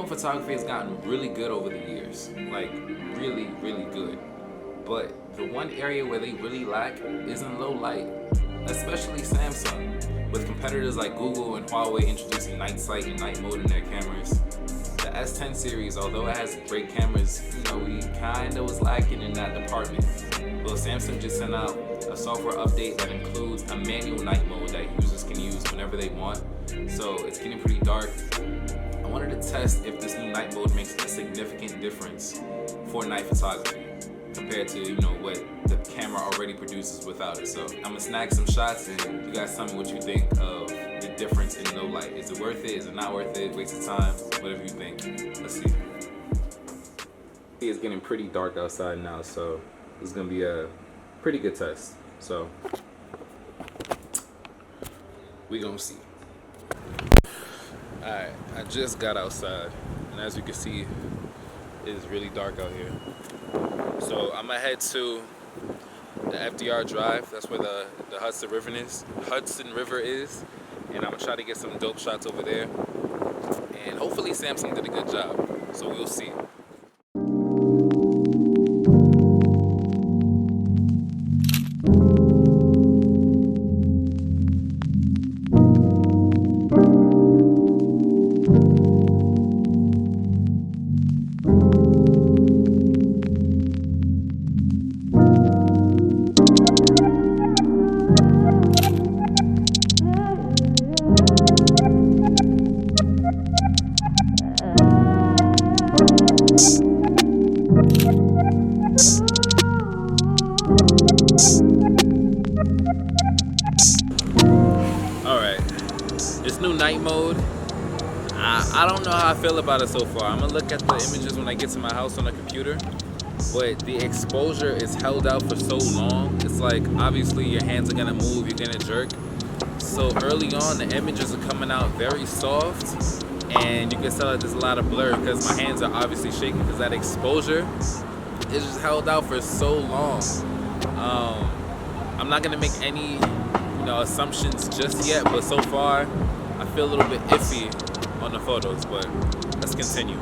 mode photography has gotten really good over the years, like really, really good. But the one area where they really lack is in low light, especially Samsung, with competitors like Google and Huawei introducing night sight and night mode in their cameras. The S10 series, although it has great cameras, we kinda was lacking in that department. Well, Samsung just sent out a software update that includes a manual night mode that users can use whenever they want. So it's getting pretty dark. I wanted to test if this new night mode makes a significant difference for night photography compared to what the camera already produces without it. So I'm gonna snag some shots and you guys tell me what you think of the difference in low light. Is it worth it? Is it not worth it? Waste of time? Whatever you think. Let's see. It's getting pretty dark outside now, so this is gonna be a pretty good test. So we gonna see. Alright, I just got outside, and as you can see, it's really dark out here. So I'm gonna head to the FDR Drive. That's where the Hudson River is, and I'm gonna try to get some dope shots over there. And hopefully Samsung did a good job. So we'll see. Alright, this new night mode, I don't know how I feel about it so far. I'm gonna look at the images when I get to my house on the computer, but the exposure is held out for so long. It's like, obviously your hands are gonna move, you're gonna jerk. So early on, the images are coming out very soft, and you can tell that there's a lot of blur because my hands are obviously shaking because that exposure is just held out for so long. I'm not gonna make any assumptions just yet, but so far I feel a little bit iffy on the photos, but let's continue.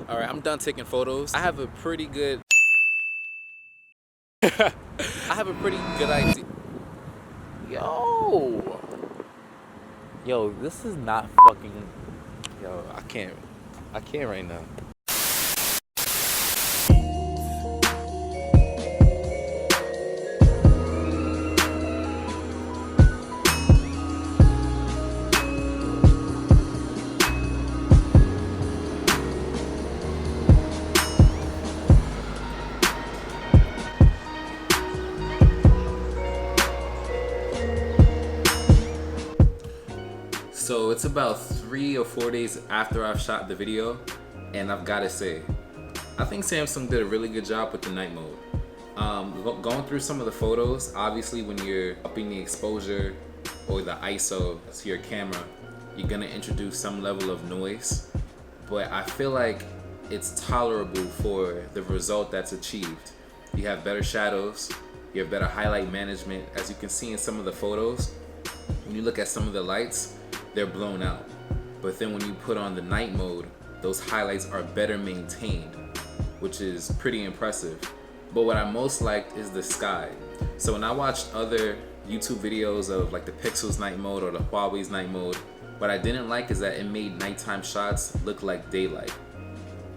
Alright, I'm done taking photos. I have a pretty good idea. Yo, this is not fucking. Yo, I can't right now. So it's about 3 or 4 days after I've shot the video, and I've got to say, I think Samsung did a really good job with the night mode. Going through some of the photos, obviously when you're upping the exposure or the ISO to your camera, you're gonna introduce some level of noise. But I feel like it's tolerable for the result that's achieved. You have better shadows, you have better highlight management. As you can see in some of the photos, when you look at some of the lights, they're blown out. But then when you put on the night mode, those highlights are better maintained, which is pretty impressive. But what I most liked is the sky. So when I watched other YouTube videos of like the Pixel's night mode or the Huawei's night mode, what I didn't like is that it made nighttime shots look like daylight.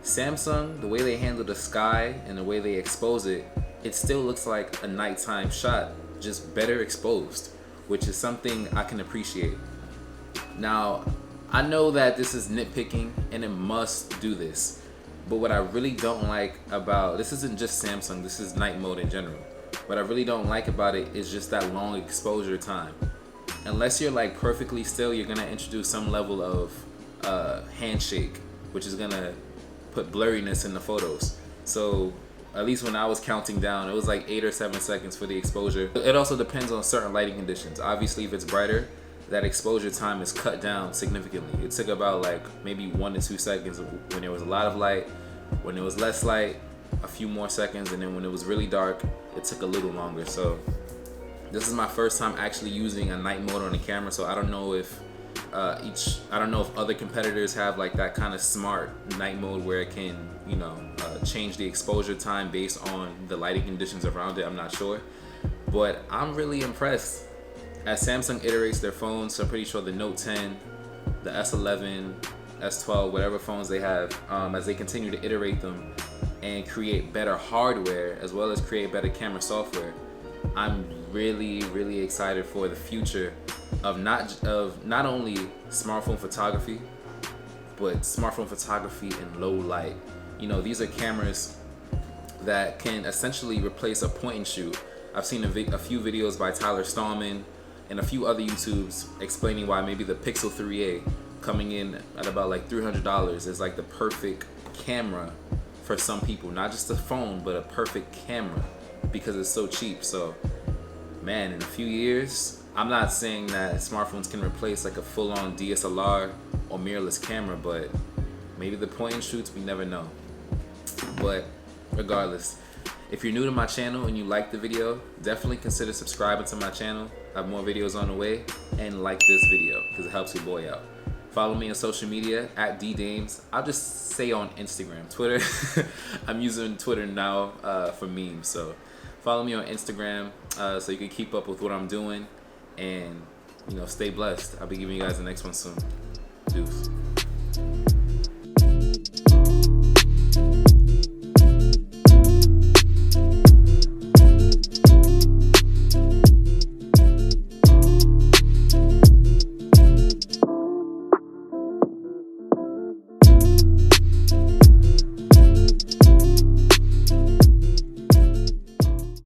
Samsung, the way they handle the sky and the way they expose it, it still looks like a nighttime shot, just better exposed, which is something I can appreciate. Now, I know that this is nitpicking and it must do this, but what I really don't like about, this isn't just Samsung, this is night mode in general. What I really don't like about it is just that long exposure time. Unless you're like perfectly still, you're gonna introduce some level of handshake, which is gonna put blurriness in the photos. So at least when I was counting down, it was like 8 or 7 seconds for the exposure. It also depends on certain lighting conditions. Obviously, if it's brighter, that exposure time is cut down significantly. It took about like maybe 1 to 2 seconds when there was a lot of light. When there was less light, a few more seconds, and then when it was really dark, it took a little longer. So this is my first time actually using a night mode on the camera, so I don't know if other competitors have like that kind of smart night mode where it can, change the exposure time based on the lighting conditions around it. I'm not sure, but I'm really impressed. As Samsung iterates their phones, so I'm pretty sure the Note 10, the S11, S12, whatever phones they have, as they continue to iterate them and create better hardware as well as create better camera software, I'm really, really excited for the future of not only smartphone photography, but smartphone photography in low light. These are cameras that can essentially replace a point and shoot. I've seen a few videos by Tyler Stallman and a few other YouTubes explaining why maybe the Pixel 3a coming in at about like $300 is like the perfect camera for some people. Not just a phone, but a perfect camera because it's so cheap. So, man, in a few years, I'm not saying that smartphones can replace like a full-on DSLR or mirrorless camera, but maybe the point and shoots, we never know. But regardless, if you're new to my channel and you like the video, definitely consider subscribing to my channel. I have more videos on the way, and like this video because it helps your boy out. Follow me on social media at DDames. I'll just say on Instagram. Twitter, I'm using Twitter now for memes. So follow me on Instagram so you can keep up with what I'm doing, and stay blessed. I'll be giving you guys the next one soon. Deuce.